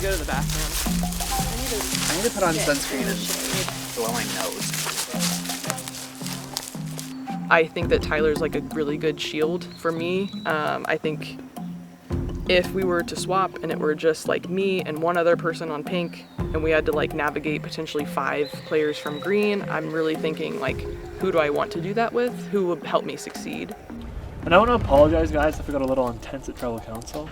go to the bathroom. I need to put on sunscreen and blow my nose. I think that Tyler's like a really good shield for me. I think if we were to swap and it were just like me and one other person on pink and we had to like navigate potentially 5 players from green, I'm really thinking like, who do I want to do that with? Who would help me succeed? And I want to apologize, guys, if we got a little intense at tribal council.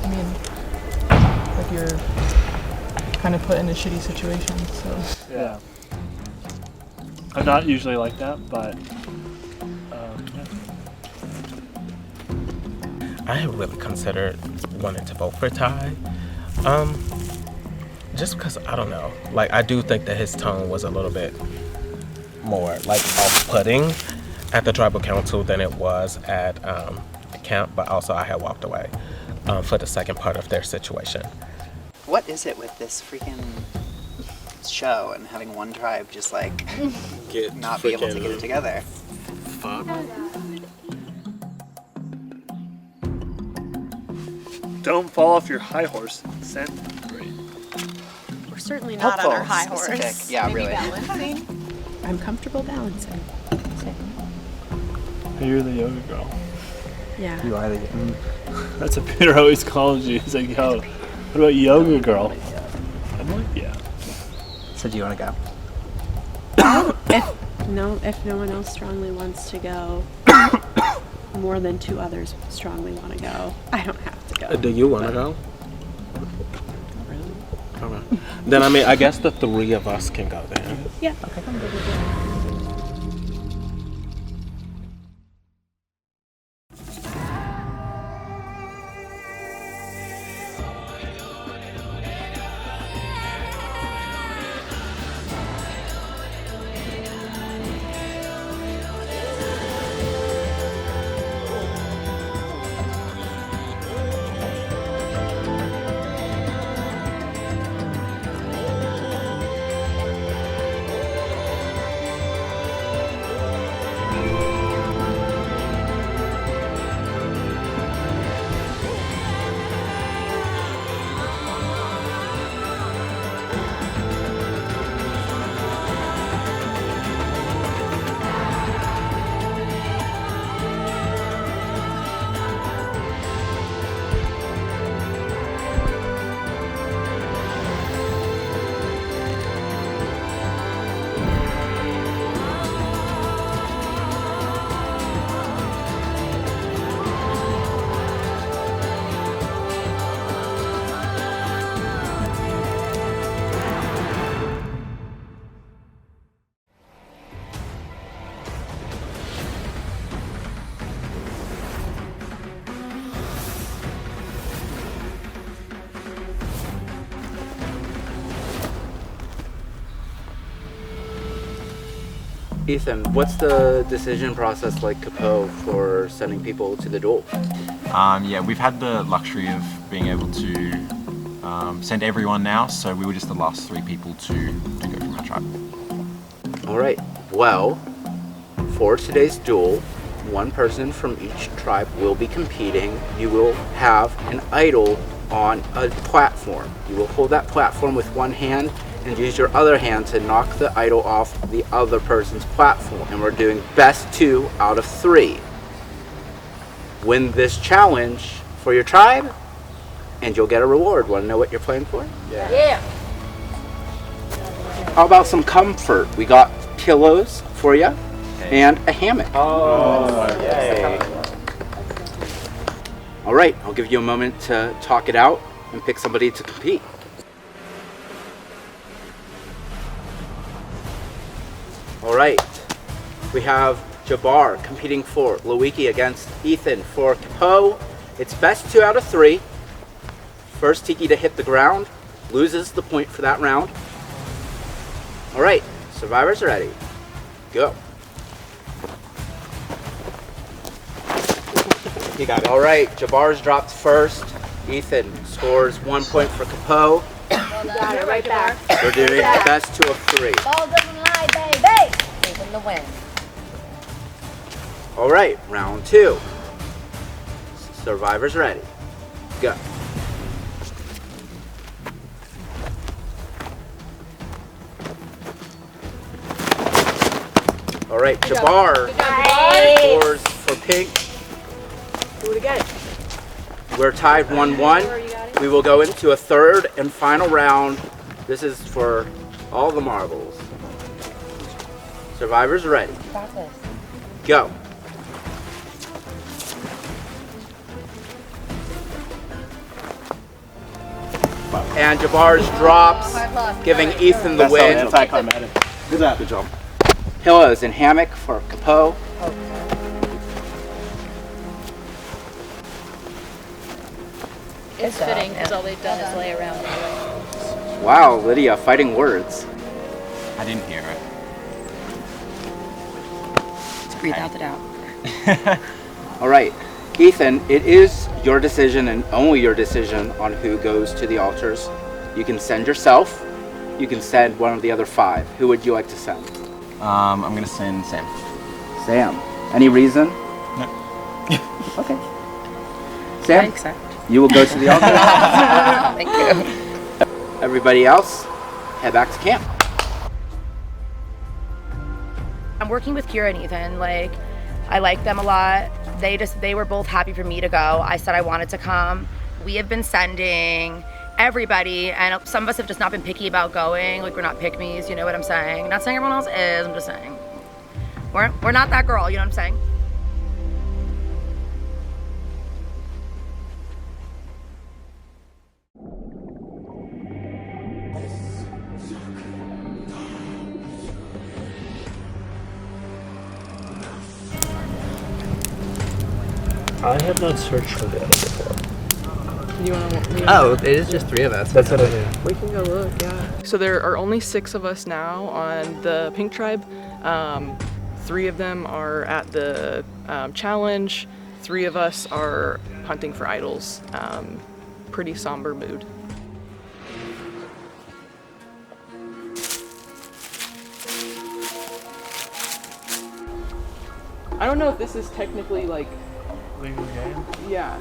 I mean, like you're kind of put in a shitty situation, so. Yeah. I'm not usually like that, but yeah. I really considered wanting to vote for Ty. Just because, I don't know, like I do think that his tone was a little bit more like off-putting at the tribal council than it was at camp, but also I had walked away for the second part of their situation. What is it with this freaking show and having one tribe just like not be able to get it together? Fuck. Don't fall off your high horse. Send. Great. We're certainly not on our high Specific. horse. Yeah, Maybe really. balancing. I'm comfortable balancing. Hey, you're the yoga girl. Yeah. You are the. That's what Peter always calls you. He's like, yo, what about yoga girl? I'm like, yeah. So do you want to go? If no one else strongly wants to go, more than 2 others strongly want to go, I don't have to go. Do you want to go? Not really. Okay. Then I mean, I guess the 3 of us can go then. Yeah. Okay. Ethan, what's the decision process like Capo for sending people to the duel? Yeah, we've had the luxury of being able to send everyone now, so we were just the last 3 people to go from our tribe. All right. Well, for today's duel, 1 person from each tribe will be competing. You will have an idol on a platform. You will hold that platform with one hand and use your other hand to knock the idol off the other person's platform. And we're doing best 2 out of 3. Win this challenge for your tribe, and you'll get a reward. Want to know what you're playing for? Yeah. How about some comfort? We got pillows for you and a hammock. Yay. All right, I'll give you a moment to talk it out and pick somebody to compete. All right, we have Jabbar competing for Lewicki against Ethan for Capo. It's best 2 out of 3. First Tiki to hit the ground loses the point for that round. All right, survivors are ready. Go. You got it. All right, Jabbar's dropped first. Ethan scores 1 point for Capo. Got it right back. We're doing best 2 of 3. Ball doesn't lie, baby. Taking the win. All right, round 2. Survivors ready. Go. All right, Jabbar scores for pink. Do it again. We're tied 1-1. We will go into a third and final round. This is for all the marbles. Survivors ready. Got this. Go. And Jabbar's drops, Hard luck. giving Ethan the That's win. anticlimactic. Good job. Good job. Pillows and hammock for Capo. It's fitting because all they've done is lay around anyway. Wow, Lydia, fighting words. I didn't hear it. Breathe out the doubt. All right, Ethan, it is your decision and only your decision on who goes to the altars. You can send yourself. You can send one of the other 5. Who would you like to send? I'm gonna send Sam. Sam. Any reason? No. Okay. Sam, you will go to the altar. Thank you. Everybody else, head back to camp. I'm working with Kira and Ethan. Like, I like them a lot. They were both happy for me to go. I said I wanted to come. We have been sending everybody, and some of us have just not been picky about going. Like, we're not pick-me's, you know what I'm saying? Not saying everyone else is, I'm just saying. We're not that girl, you know what I'm saying? I have not searched for the other before. You want to? Oh, it is just 3 of us. That's what I mean. We can go look. Yeah. So there are only 6 of us now on the Pink Tribe. 3 of them are at the challenge. 3 of us are hunting for idols. Pretty somber mood. I don't know if this is technically like Legal game? yeah.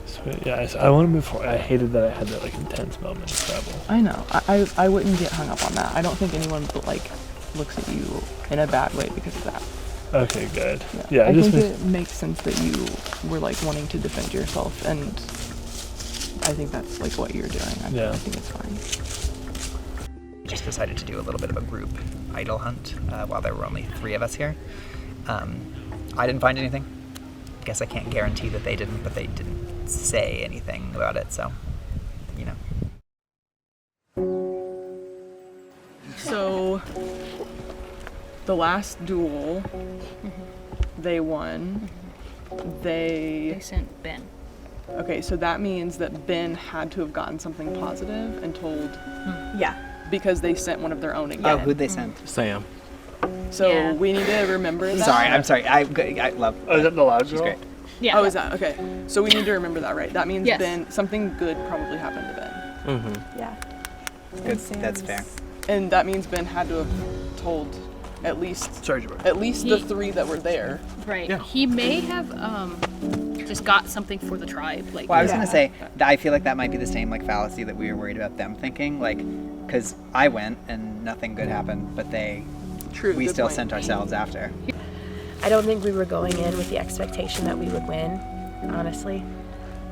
So, yeah, I want to move forward. I hated that I had that like intense moment of travel. I know. I wouldn't get hung up on that. I don't think anyone like looks at you in a bad way because of that. Okay, good. Yeah, I just think it makes sense that you were like wanting to defend yourself, and I think that's like what you're doing. I think it's fine. Just decided to do a little bit of a group idol hunt while there were only 3 of us here. I didn't find anything. Guess I can't guarantee that they didn't, but they didn't say anything about it, so, you know. So the last duel, they won. They sent Ben. Okay, so that means that Ben had to have gotten something positive and told. Yeah. Because they sent one of their own again. Oh, who'd they send? Sam. So Yeah. we need to remember that. Sorry, I'm sorry. I love. Oh, is that the loud She's girl? great. Yeah. Oh, is that okay? So we need to remember that, right? That means Yes. Ben, something good probably happened to Ben, Yeah. Good. That's fair. and that means Ben had to have told at least Sorry, Jabbar. the 3 that were there. Right. He may have just got something for the tribe. Like, Well, I was gonna say, I feel like that might be the same like fallacy that we were worried about them thinking, like, because I went and nothing good happened, but True. we good still point. sent ourselves after. I don't think we were going in with the expectation that we would win, honestly.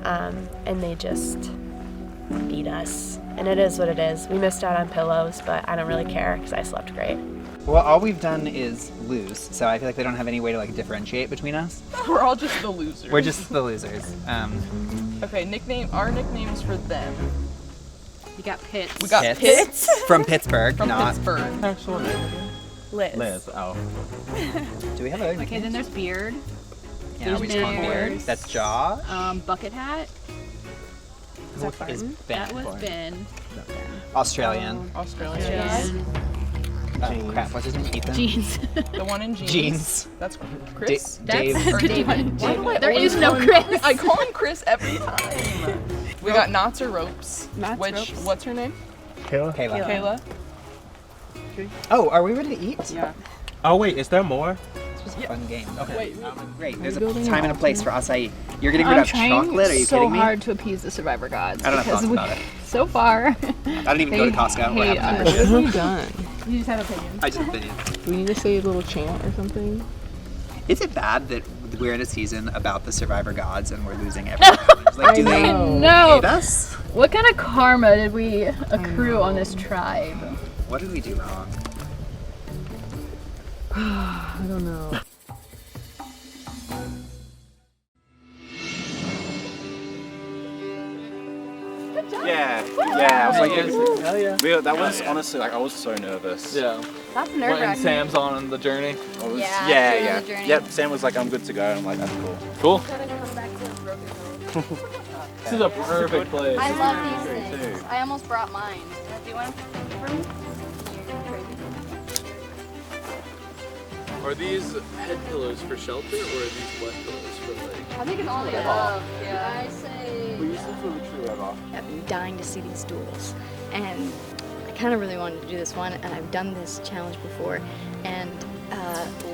And they just beat us. And it is what it is. We missed out on pillows, but I don't really care because I slept great. Well, all we've done is lose, so I feel like they don't have any way to like differentiate between us. We're all just the losers. We're just the losers. Okay. Our nicknames for them. we got Pitts. We got Pitts from Pittsburgh, from not. Pittsburgh. Actual name again? Liz. Liz. Oh. Do we have other Okay, nicknames? then there's Beard. Yeah, there's we just call him Beard. Beard. That's Jaw. Bucket Hat. Is Ben. That was Ben. Australian. Australian. Crap, what's his name? Ethan? Jeans. The one in jeans. Jeans. That's Chris. Dave. That's Or David. Why do I There always is no call him- Chris. I call him Chris every time. We got Knots or Ropes. Knots, which, Ropes. what's her name? Kayla? Kayla. Kayla. Oh, are we ready to eat? Yeah. Oh wait, is there more? This was a fun game. Okay. Wait, Great. There's a time and a place for acai. You're getting rid I'm of trying chocolate? Are you so kidding me? hard to appease the survivor gods. I don't have because thoughts about it. So far, I don't even go to they Costco. What hate happened us. there? What have we done? You just have opinions. I just opinion. Do we need to say a little chant or something? Is it bad that we're in a season about the survivor gods and we're losing everything? Like, do they No. hate us? What kind of karma did we accrue on this tribe? What did we do wrong? I don't know. Yeah, I was like, Hell yeah. that was honestly like I was so nervous. Yeah. That's When nerve-wracking. Sam's on the journey. I was, Yeah, yeah, during yeah. the journey. Yep, Sam was like, I'm good to go. I'm like, that's cool. Cool. Gotta come back to a broken home. This is a perfect place. I love these Great things. too. I almost brought mine. Do you want for me? Are these head pillows for shelter or are these wet pillows for like? I think it's all the above. Yeah. I say. I've been dying to see these duels, and I kind of really wanted to do this one, and I've done this challenge before, and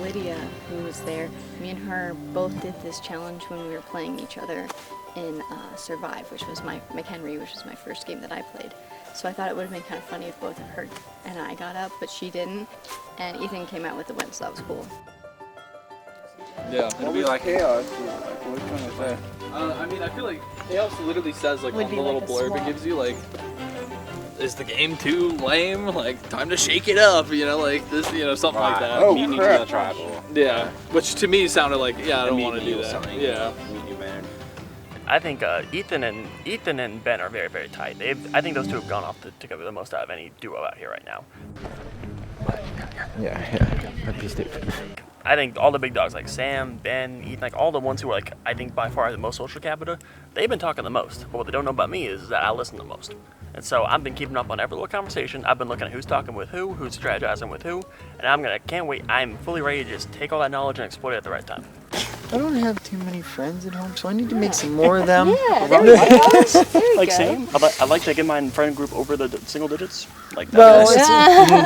Lydia, who was there, me and her both did this challenge when we were playing each other in Survive, which was my McHenry, which was my first game that I played. So I thought it would have been kind of funny if both of her and I got up, but she didn't, and Ethan came out with the win, so that was cool. Yeah. It'll be like chaos. Like, what are you trying to say? I mean, I feel like chaos literally says like Would on be the little like a blurb swamp. it gives you like, is the game too lame? Like time to shake it up, you know, like this, you know, something like that. Oh, you need to be a tribal. Yeah, which to me sounded like, yeah, I don't Meet want to you do or that. something. Yeah. Meet you, man. I think Ethan and Ben are very, very tight. I think those two have gone off together the most out of any duo out here right now. Yeah, that'd be stupid. I think all the big dogs like Sam, Ben, Ethan, like all the ones who are like I think by far the most social capita, they've been talking the most. But what they don't know about me is that I listen the most. And so I've been keeping up on every little conversation. I've been looking at who's talking with who, who's strategizing with who, and can't wait. I'm fully ready to just take all that knowledge and exploit it at the right time. I don't have too many friends at home, so I need to make some more of them. Yeah, there we go. There you Like go. Sam, I like to get my friend group over the single digits. Like that. Well,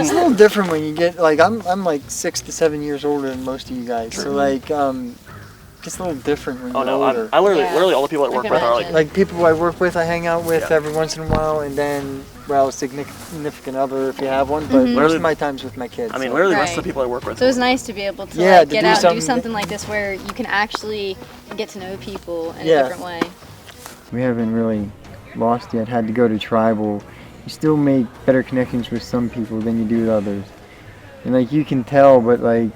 it's a little different when you get like I'm like 6 to 7 years older than most of you guys, so like it's a little different when Oh you're no, older. I literally all the people I work can with are imagine. like Like people I work with, I hang out with Yeah. every once in a while, and then significant other if you have one. But most of my time's with my kids. I mean so. literally the rest of Right. the people I work with. So it's nice to be able to Yeah, like, to get do out and do something- something like this where you can actually get to know people in Yeah. a different way. We haven't really lost yet. Had to go to tribal. You still make better connections with some people than you do with others, and like you can tell, but like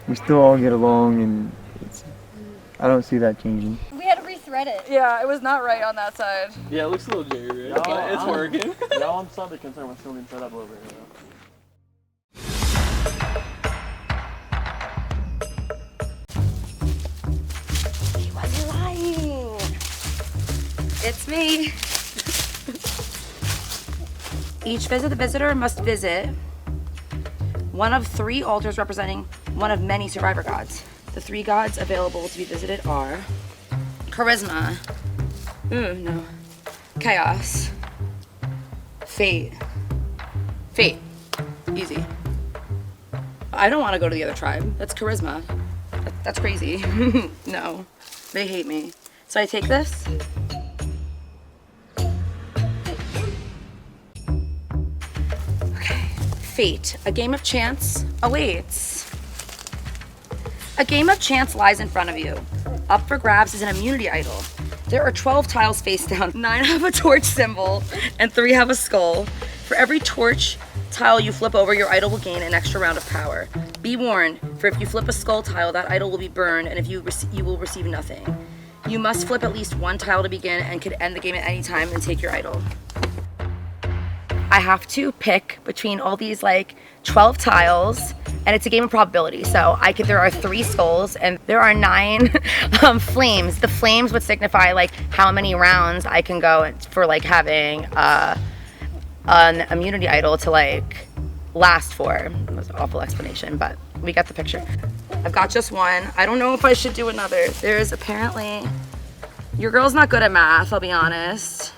we still all get along, and I don't see that changing. We had to rethread it. Yeah, it was not right on that side. Yeah, it looks a little jiggery, right? But it's working. Y'all, I'm slightly concerned with filming set up over here. He wasn't lying. It's me. Each visit the visitor must visit one of 3 altars representing one of many survivor gods. The 3 gods available to be visited are charisma, no, chaos, fate, easy. I don't want to go to the other tribe. That's charisma. That's crazy. No, they hate me. So I take this. Okay. Fate. A game of chance awaits. A game of chance lies in front of you. Up for grabs is an immunity idol. There are 12 tiles face down. 9 have a torch symbol, and 3 have a skull. For every torch tile you flip over, your idol will gain an extra round of power. Be warned, for if you flip a skull tile, that idol will be burned, and if you will receive nothing. You must flip at least 1 tile to begin and could end the game at any time and take your idol. I have to pick between all these like 12 tiles, and it's a game of probability. So there are 3 skulls and there are 9 flames. The flames would signify like how many rounds I can go for like having an immunity idol to like last for. It was an awful explanation, but we got the picture. I've got just 1. I don't know if I should do another. There's apparently, your girl's not good at math, I'll be honest.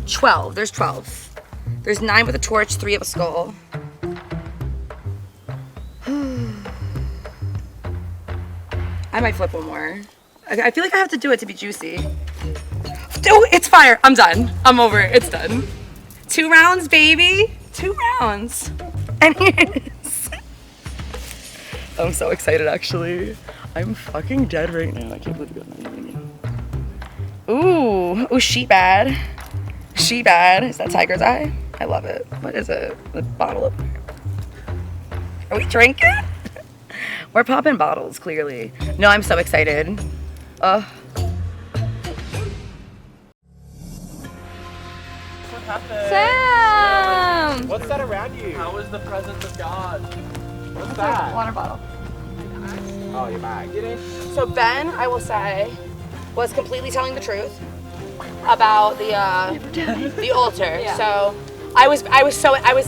12, there's 12. There's 9 with a torch, 3 of a skull. I might flip one more. I feel like I have to do it to be juicy. Oh, it's fire. I'm done. I'm over it. It's done. 2 rounds, baby. 2 rounds. And here it is. I'm so excited, actually. I'm fucking dead right now. I can't believe you got that ring. Ooh, sheet bad. Sheet bad. Is that tiger's eye? I love it. What is it? The bottle of... Are we drinking? We're popping bottles, clearly. No, I'm so excited. What happened? Sam! What's that around you? How is the presence of God? What's that? Water bottle. Oh, your bag. Get in. So Ben, I will say, was completely telling the truth about the altar. Yeah. So I was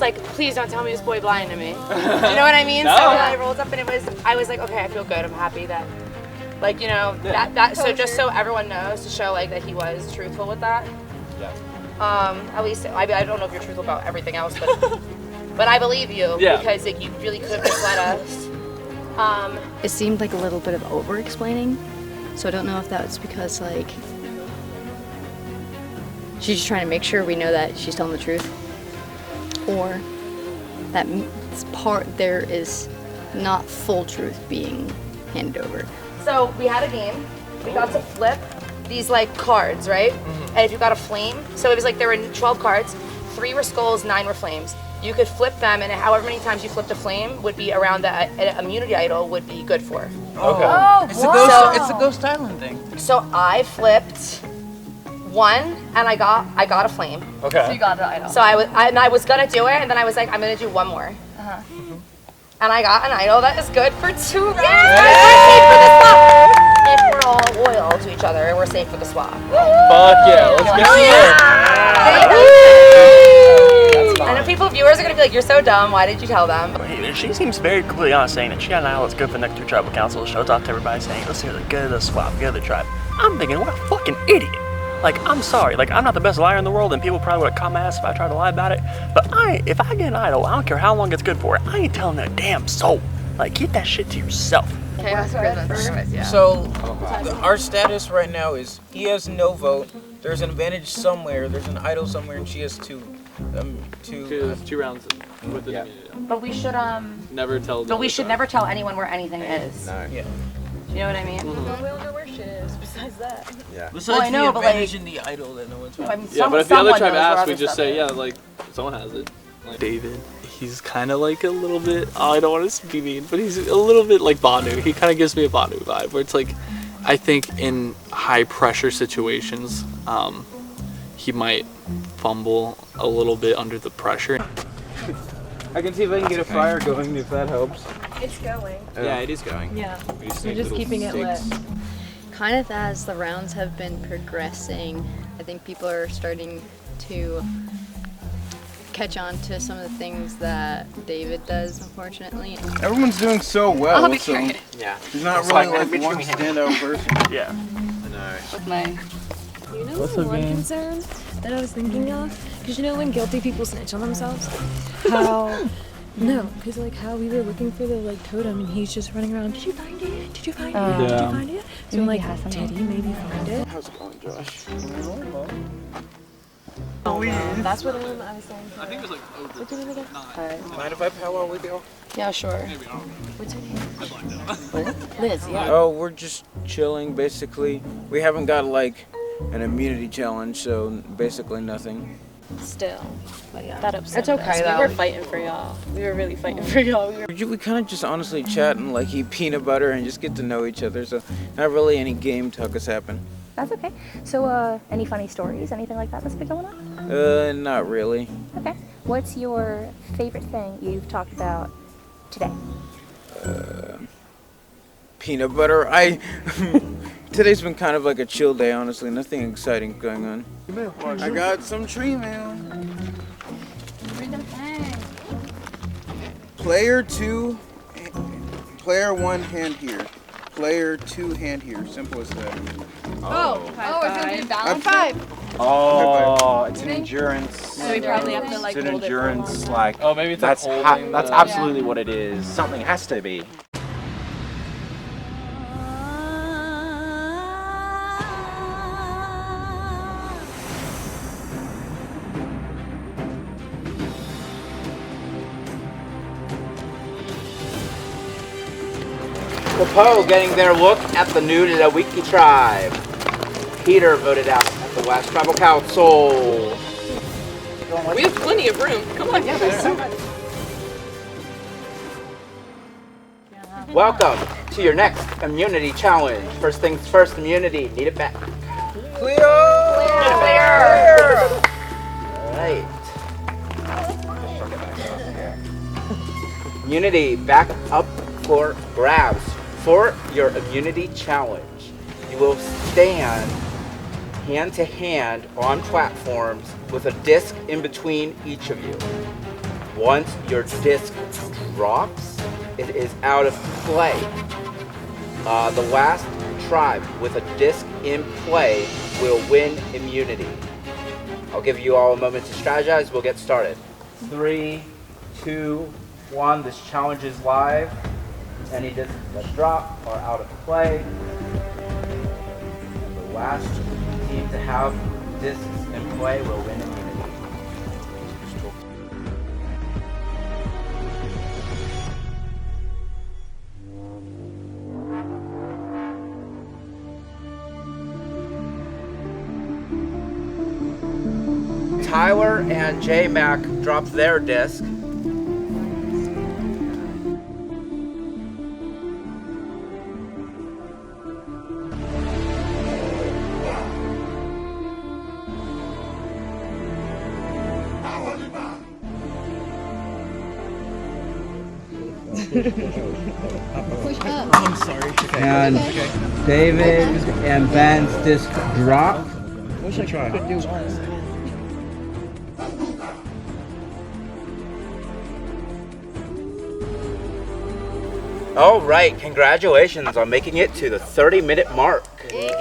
like, please don't tell me this boy blind to me. Do you know what I mean? No. So when I rolled up and I was like, okay, I feel good. I'm happy that, like, you know, that. So just so everyone knows, to show like that he was truthful with that. Yeah. At least I don't know if you're truthful about everything else, but I believe you because like, you really could have misled us. It seemed like a little bit of over-explaining, so I don't know if that's because, like, she's just trying to make sure we know that she's telling the truth, or that there is not full truth being handed over. So we had a game. We got to flip these like cards, right? And if you got a flame, so it was like there were 12 cards, 3 were skulls, 9 were flames. You could flip them, and however many times you flipped a flame would be around that an immunity idol would be good for. Okay. Oh, It's a ghost island thing. So I flipped 1, and I got a flame. Okay. So you got the idol. So I was gonna do it, and then I was like, I'm gonna do 1 more. And I got an idol that is good for 2 rounds. If we're all loyal to each other, we're safe for the swap. Fuck yeah. Let's get I know viewers are gonna be like, you're so dumb, why did you tell them? She seems very completely honest, saying that she got an idol that's good for the next 2 tribal councils. Shows off to everybody saying, let's go to the swap, go to the tribe. I'm thinking, what a fucking idiot. Like, I'm sorry, like, I'm not the best liar in the world, and people probably would come ass if I tried to lie about it. But if I get an idol, I don't care how long it's good for, I ain't telling a damn soul. Like, keep that shit to yourself. Chaos presence. Yeah. So, our status right now is he has no vote. There's an advantage somewhere. There's an idol somewhere, and she has 2 rounds with the But we should never tell. But we should never tell anyone where anything is. No. Yeah. Do you know what I mean? We don't know where shit is. Besides that. Yeah. Besides well, I know, the but advantage like, in the idol that no one's I mean, yeah, but if the other tribe asks, we knows just say, yeah, like someone has it. Like David, he's kind of like a little bit. Oh, I don't want to be mean, but he's a little bit like Banu. He kind of gives me a Banu vibe, where it's like, I think in high pressure situations, he might fumble a little bit under the pressure. I can see if I can get a fire going, if that helps. It's going. Yeah, it is going. Yeah. We just We're need just little keeping it lit. sticks. Kind of as the rounds have been progressing, I think people are starting to catch on to some of the things that David does, unfortunately. Everyone's doing so well. I'll be so trying. Yeah. There's not It's really like like one standout person. Yeah. I know. With my... You know What's the up, one gang? concern that I was thinking of? Because you know when guilty people snitch on themselves? How... No, because like how we were looking for the like totem and he's just running around, did you find it? Did you find it? Did you Yeah. find it? So I'm like, did he maybe find it? How's it going, Josh? That's what I was saying. I think it was like What's your name again? Mind if I powwow with y'all? Yeah, sure. What's your name? Liz, yeah. Oh, we're just chilling, basically. We haven't got like an immunity challenge, so basically nothing. Still. But yeah. That upset It's okay, us. though. We were fighting for y'all. We were really fighting for y'all. We kind of just honestly chat and like eat peanut butter and just get to know each other, so not really any game talk has happened. That's okay. So, any funny stories, anything like that that's been going on? Not really. Okay. What's your favorite thing you've talked about today? Peanut butter. Today's been kind of like a chill day, honestly. Nothing exciting going on. I got some tree mail. Player 2, player 1 hand here. Player 2 hand here. Simple as that. Oh, it's gonna be balance. High Oh, it's an endurance. So we probably have to like It's an hold it endurance, for like. Oh, maybe it's like that's holding that's the- absolutely what it is. Something has to be. Poe getting their look at the new Lewiki tribe. Peter voted out at the West Tribal Council. We have plenty of room. Come on. Yeah, there's so much. Welcome to your next immunity challenge. First things first, immunity. Need it back. Clear! Clear! Alright. Immunity back up for grabs. For your immunity challenge, you will stand hand to hand on platforms with a disc in between each of you. Once your disc drops, it is out of play. The last tribe with a disc in play will win immunity. I'll give you all a moment to strategize. We'll get started. 3, 2, 1. This challenge is live. Any discs that drop are out of play. And the last team to have discs in play will win immunity. Tyler and J-Mac dropped their disc. I'm sorry. And David and Ben's disc dropped. Wish I could do one. All right, congratulations on making it to the 30-minute mark. You need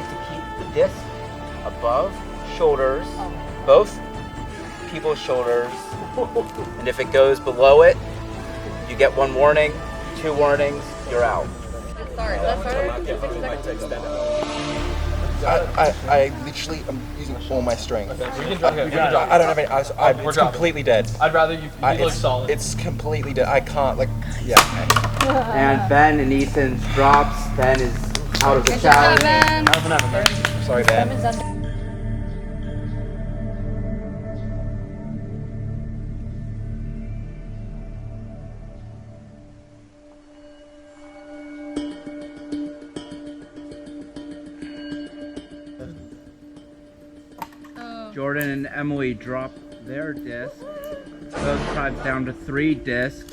to keep the disc above shoulders, both people's shoulders, and if it goes below it, you get 1 warning, 2 warnings, you're out. I literally am using all my strength. I don't have any. It's completely dead. I'd rather you look solid. It's completely dead. I can't, like, yeah. And Ben and Ethan's drops. Ben is out of the challenge. Sorry, Ben. Jordan and Emily drop their disc. Both tribes down to 3 discs.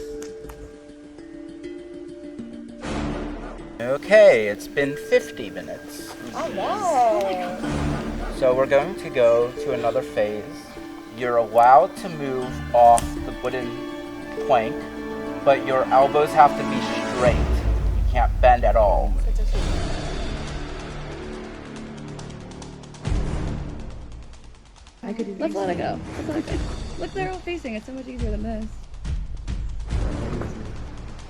Okay, it's been 50 minutes. Oh, wow. So we're going to go to another phase. You're allowed to move off the wooden plank, but your elbows have to be straight. You can't bend at all. Let's let it go. Let's let it go. Look, they're all facing. It's so much easier than this.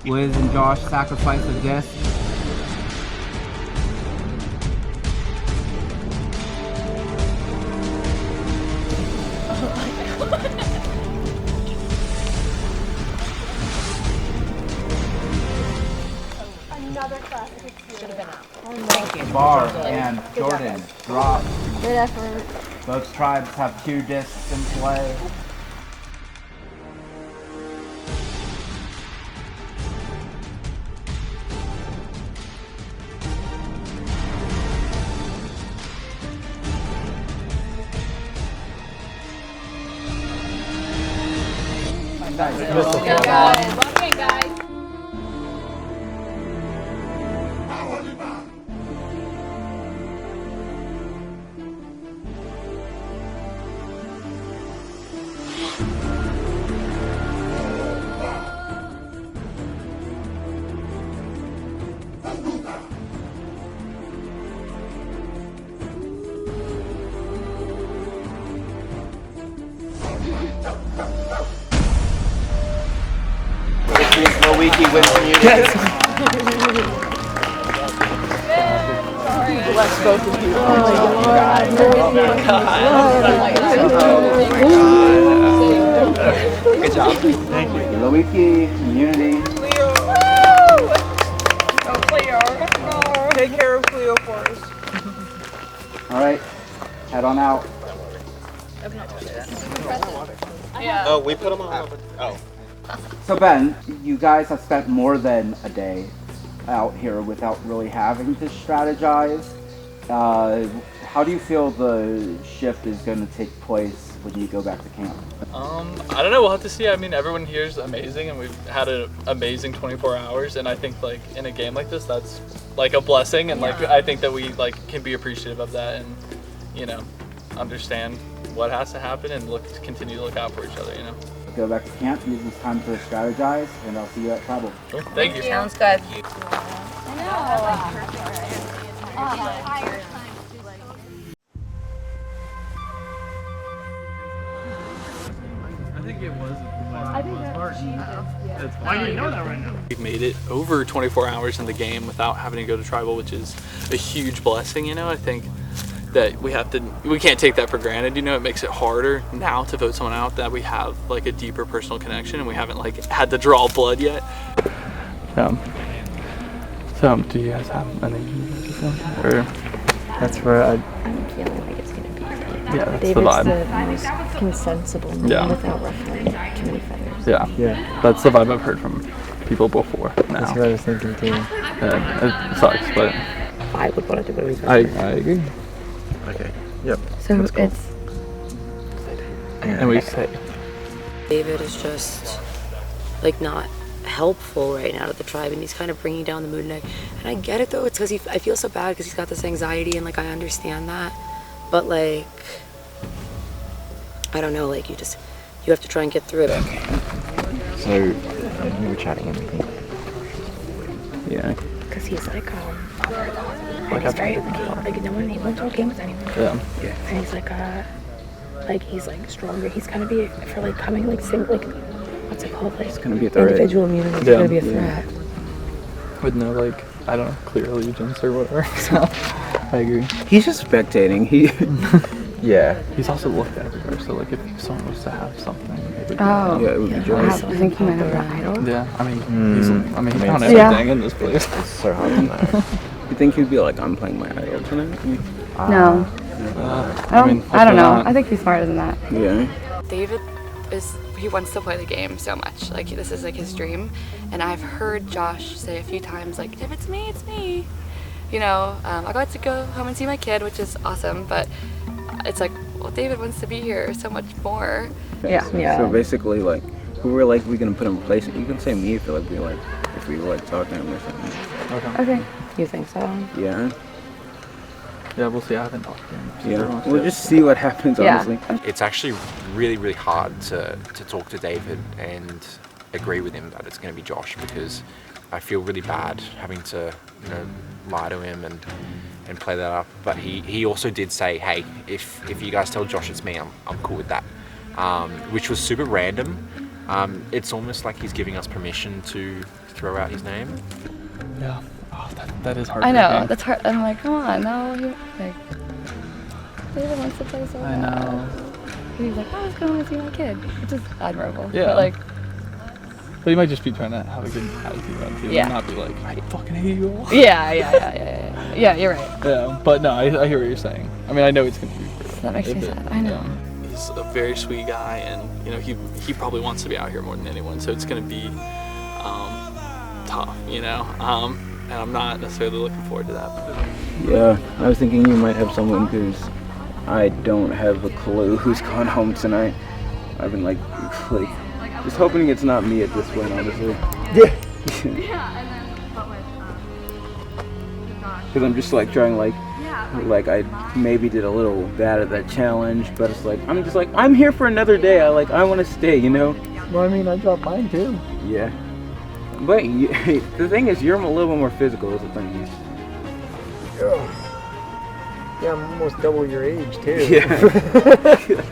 Liz and Josh sacrifice a disc. Another classic should have been out. Bar and Jordan drop. Good effort. Both tribes have 2 discs in play. Good guys. Lock in, guys. Lewiki wins immunity. Yes. Bless both of you. Oh my God. Good job. Thank you. Loiki, community. Cleo! Oh, Cleo. No. Take care of Cleo for us. All right, head on out. Yeah. Oh, we put them on. Oh. So Ben, you guys have spent more than a day out here without really having to strategize. How do you feel the shift is going to take place when you go back to camp? I don't know. We'll have to see. I mean, everyone here is amazing, and we've had an amazing 24 hours. And I think, like, in a game like this, that's like a blessing. And like, I think that we can be appreciative of that, and understand what has to happen, and continue to look out for each other. Go back to camp, use this time to strategize, and I'll see you at Tribal. Sure. Thank you. Sounds good. I think it was. I think that she did. Why do you know that right now? We've made it over 24 hours in the game without having to go to Tribal, which is a huge blessing. I think that we can't take that for granted. It makes it harder now to vote someone out that we have like a deeper personal connection, and we haven't like had to draw blood yet. So do you guys have anything? Or That's where I'm feeling like it's gonna be. Yeah, that's David's the vibe. the most consensible, Yeah. without ruffling too many feathers. Yeah, that's the vibe I've heard from people before. Now. That's what I was thinking too. It sucks, but I would want to do it. I agree. Okay. Yep. So it's. And we say. David is just like not helpful right now to the tribe, and he's kind of bringing down the mood. And I get it though. It's because I feel so bad because he's got this anxiety, and like I understand that. But like, I don't know. Like you have to try and get through it. So we were chatting and everything. Yeah. Because he's like he's very like no one he won't talk games with anyone. Yeah. And he's like stronger. He's gonna be for like coming like what's it called? Like It's gonna be a threat. individual immunity. It's gonna be a threat. With no like, I don't know, clear allegiance or whatever. So I agree. He's just spectating. Yeah. He's also looked everywhere, so like if someone was to have something, it would be Oh, Yeah, it would be Joyce. I think he might have an idol. Yeah, I mean, he found it's- everything in this place. It's so hard to know. You think he'd be like, I'm playing my idol tonight? No. I don't know. I think he's smarter than that. Yeah. David he wants to play the game so much. Like this is like his dream, and I've heard Josh say a few times like, if it's me, it's me. I got to go home and see my kid, which is awesome, but it's like, well, David wants to be here so much more. Yeah. So basically, like, who we're like, we're gonna put in place. You can say me if you're like, if we were like talking to him or something. Okay. You think so? Yeah. Yeah, we'll see. I haven't talked to him. Yeah. We'll just see what happens, honestly. It's actually really, really hard to talk to David and agree with him that it's going to be Josh, because I feel really bad having to, lie to him and play that up. But he also did say, hey, if you guys tell Josh it's me, I'm cool with that, which was super random. It's almost like he's giving us permission to throw out his name. Yeah. Oh, that is hard. I know. That's hard. I'm like, come on, no. David wants to play so I know. He's like, I was going to see my kid, which is admirable. Yeah. But But he might just be trying to have a good attitude about it too, Yeah. and not be like, I fucking hate you all. Yeah, you're right. Yeah, but no, I hear what you're saying. I mean, I know it's gonna be. That makes me sad. I know. He's a very sweet guy, and he probably wants to be out here more than anyone. So it's gonna be tough, and I'm not necessarily looking forward to that. Yeah. I was thinking you might have someone because I don't have a clue who's going home tonight. I've been like just hoping it's not me at this point, honestly. Yeah. Because I'm just like trying like I maybe did a little bad at that challenge, but it's like I'm here for another day. I want to stay, Well, I mean, I dropped mine too. Yeah. But the thing is, you're a little bit more physical. Is the thing. Yeah, I'm almost double your age too. Yeah.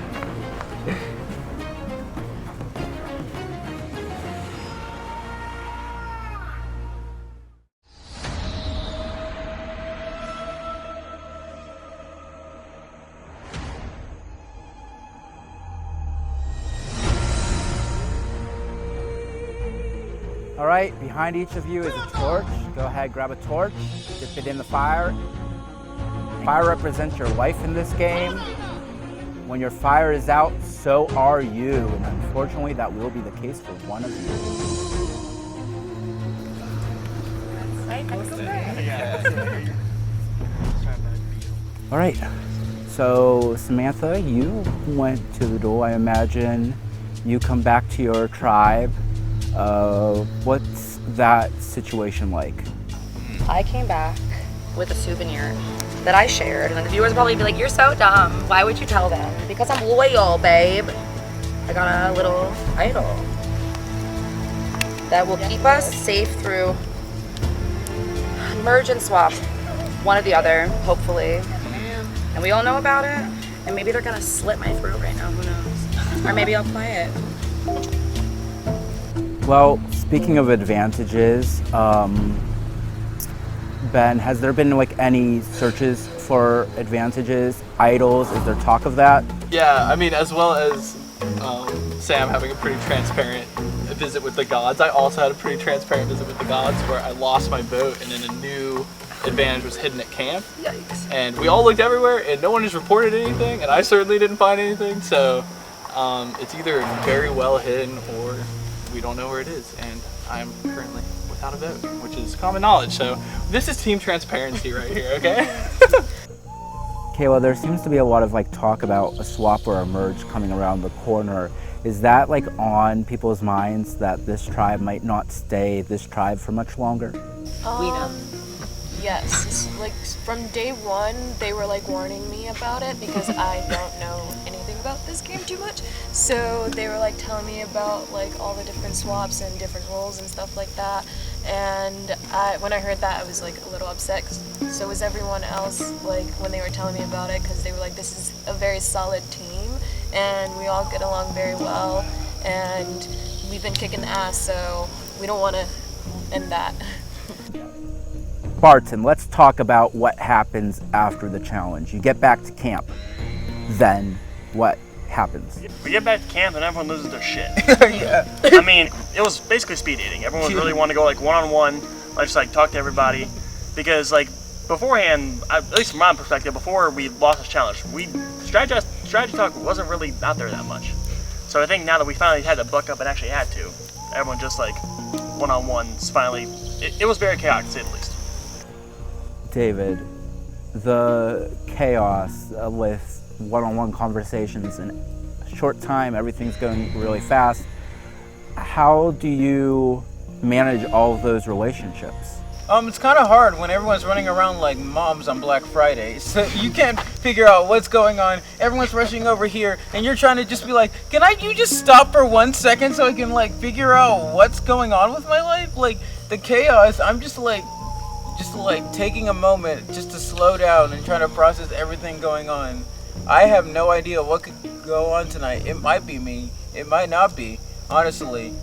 All right, behind each of you is a torch. Go ahead, grab a torch, dip it in the fire. Fire represents your life in this game. When your fire is out, so are you. And unfortunately, that will be the case for one of you. All right, so Samantha, you went to the duel. I imagine you come back to your tribe. What's that situation like? I came back with a souvenir that I shared, and the viewers will probably be like, "You're so dumb. Why would you tell them?" Because I'm loyal, babe. I got a little idol that will keep us safe through merge and swap, one or the other, hopefully. And we all know about it, and maybe they're gonna slit my throat right now, who knows? Or maybe I'll play it. Well, speaking of advantages, Ben, has there been like any searches for advantages, idols? Is there talk of that? Yeah, I mean, as well as Sam having a pretty transparent visit with the gods, I also had a pretty transparent visit with the gods where I lost my boat and then a new advantage was hidden at camp. Yikes. And we all looked everywhere and no one has reported anything, and I certainly didn't find anything, so it's either very well hidden or we don't know where it is, and I'm currently without a vote, which is common knowledge. So this is team transparency right here, okay? Kayla, there seems to be a lot of like talk about a swap or a merge coming around the corner. Is that like on people's minds that this tribe might not stay this tribe for much longer? We know. Yes, it's like from day one, they were like warning me about it because I don't know anything about this game too much. So they were like telling me about like all the different swaps and different roles and stuff like that. And when I heard that, I was like a little upset. So was everyone else, like when they were telling me about it, because they were like, this is a very solid team and we all get along very well and we've been kicking ass, so we don't want to end that. Barton, let's talk about what happens after the challenge. You get back to camp, then what happens? We get back to camp and everyone loses their shit. Yeah. I mean, it was basically speed dating. Everyone really wanted to go like one-on-one, like just like talk to everybody, because like beforehand, at least from my perspective, before we lost this challenge, strategy talk wasn't really out there that much. So I think now that we finally had to buck up and actually had to, everyone just like one-on-ones finally. It was very chaotic to say the least. David, the chaos with one-on-one conversations in a short time, everything's going really fast. How do you manage all of those relationships? It's kind of hard when everyone's running around like moms on Black Friday. So you can't figure out what's going on. Everyone's rushing over here, and you're trying to just be like, you just stop for 1 second so I can like figure out what's going on with my life? Like the chaos, I'm just like taking a moment just to slow down and trying to process everything going on. I have no idea what could go on tonight. It might be me. It might not be. Honestly,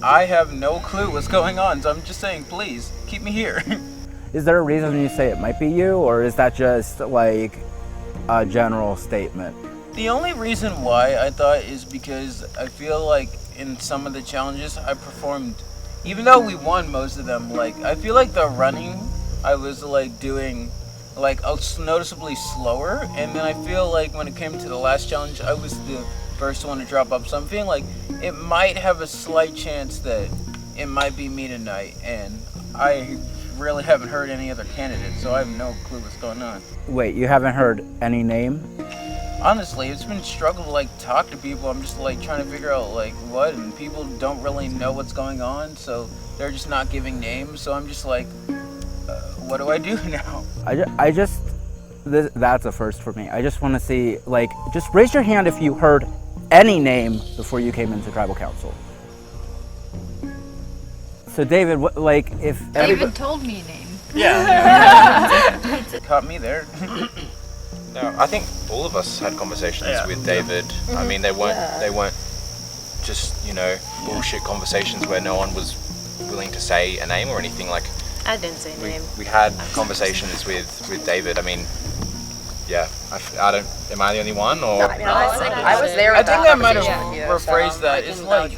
I have no clue what's going on. So I'm just saying, please, keep me here. Is there a reason you say it might be you, or is that just like a general statement? The only reason why I thought is because I feel like in some of the challenges I performed, even though we won most of them, like I feel like the running I was like doing like noticeably slower, and then I feel like when it came to the last challenge I was the first one to drop up, so I'm feeling like it might have a slight chance that it might be me tonight, and I really haven't heard any other candidates, so I have no clue what's going on. Wait, you haven't heard any name? Honestly, it's been a struggle to like talk to people. I'm just like trying to figure out like what, and people don't really know what's going on, so they're just not giving names. So I'm just like, what do I do now? That's a first for me. I just want to see, like, just raise your hand if you heard any name before you came into tribal council. So David, like, if David told me a name. Yeah. Caught me there. No, I think all of us had conversations with David. Mm-hmm. I mean, they weren't just, bullshit conversations where no one was willing to say a name or anything. Like, I didn't say a name. We had conversations with David. I mean, yeah, I don't. Am I the only one, or? No, I was there. I think I might have rephrased that. It's like,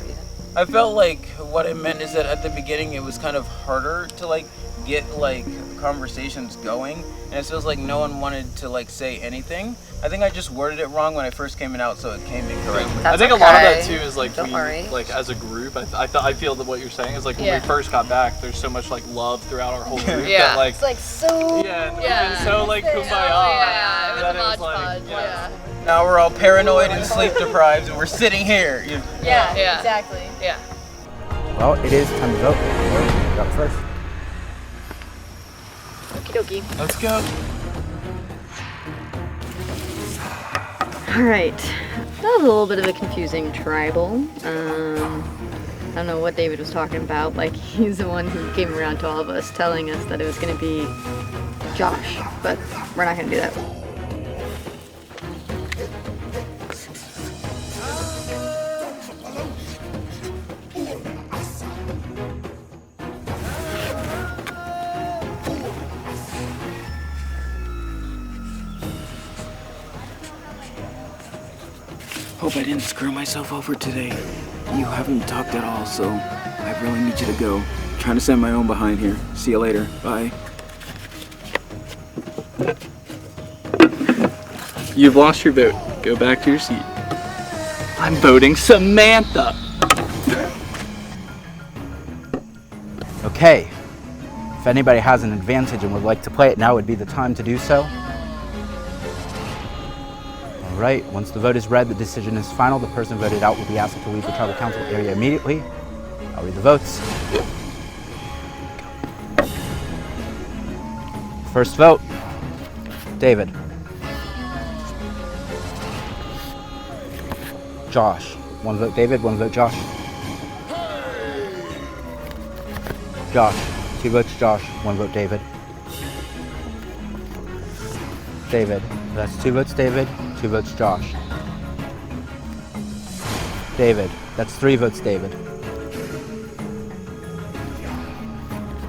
I felt like what it meant is that at the beginning it was kind of harder to like get like conversations going, and it feels like no one wanted to like say anything. I think I just worded it wrong when I first came out, so it came in correctly. I think a lot of that too is like like as a group. I feel that what you're saying is like when we first got back, there's so much like love throughout our whole group. Yeah, that, like, it's like so. Yeah, we've been so like kumbaya. Yeah, it was a that hodgepodge. Yeah. Now we're all paranoid and sleep deprived, and we're sitting here. Yeah, exactly. Yeah. Well, it is time to vote. You're up first. Okie dokie. Let's go. Alright. That was a little bit of a confusing tribal. I don't know what David was talking about. Like, he's the one who came around to all of us telling us that it was going to be Josh, but we're not going to do that. Hope I didn't screw myself over today. You haven't talked at all, so I really need you to go. I'm trying to send my own behind here. See you later. Bye. You've lost your vote. Go back to your seat. I'm voting Samantha. Okay. If anybody has an advantage and would like to play it, now would be the time to do so. All right, once the vote is read, the decision is final. The person voted out will be asked to leave the tribal council area immediately. I'll read the votes. First vote, David. Josh. One vote David, one vote Josh. Josh. 2 votes Josh, 1 vote David. David. That's 2 votes David, 2 votes Josh. David. That's 3 votes David.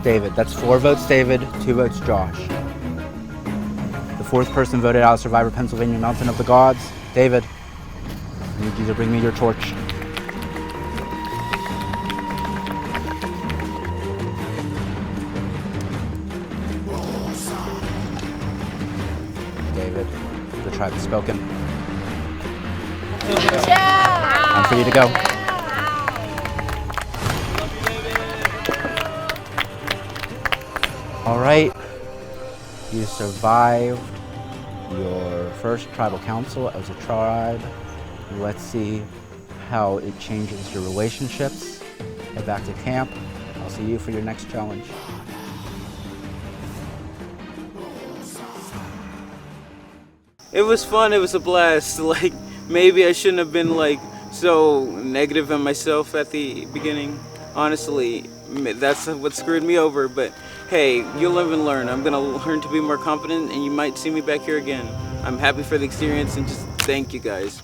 David. That's 4 votes David, 2 votes Josh. The 4th person voted out of Survivor Pennsylvania Mountain of the Gods. David. I need you to bring me your torch. David, the tribe has spoken. Time for you to go. All right, you survived your first tribal council as a tribe. Let's see how it changes your relationships. Head back to camp. I'll see you for your next challenge. It was fun, it was a blast. Like, maybe I shouldn't have been like so negative on myself at the beginning. Honestly, that's what screwed me over, but hey, you'll live and learn. I'm gonna learn to be more confident and you might see me back here again. I'm happy for the experience and just thank you guys.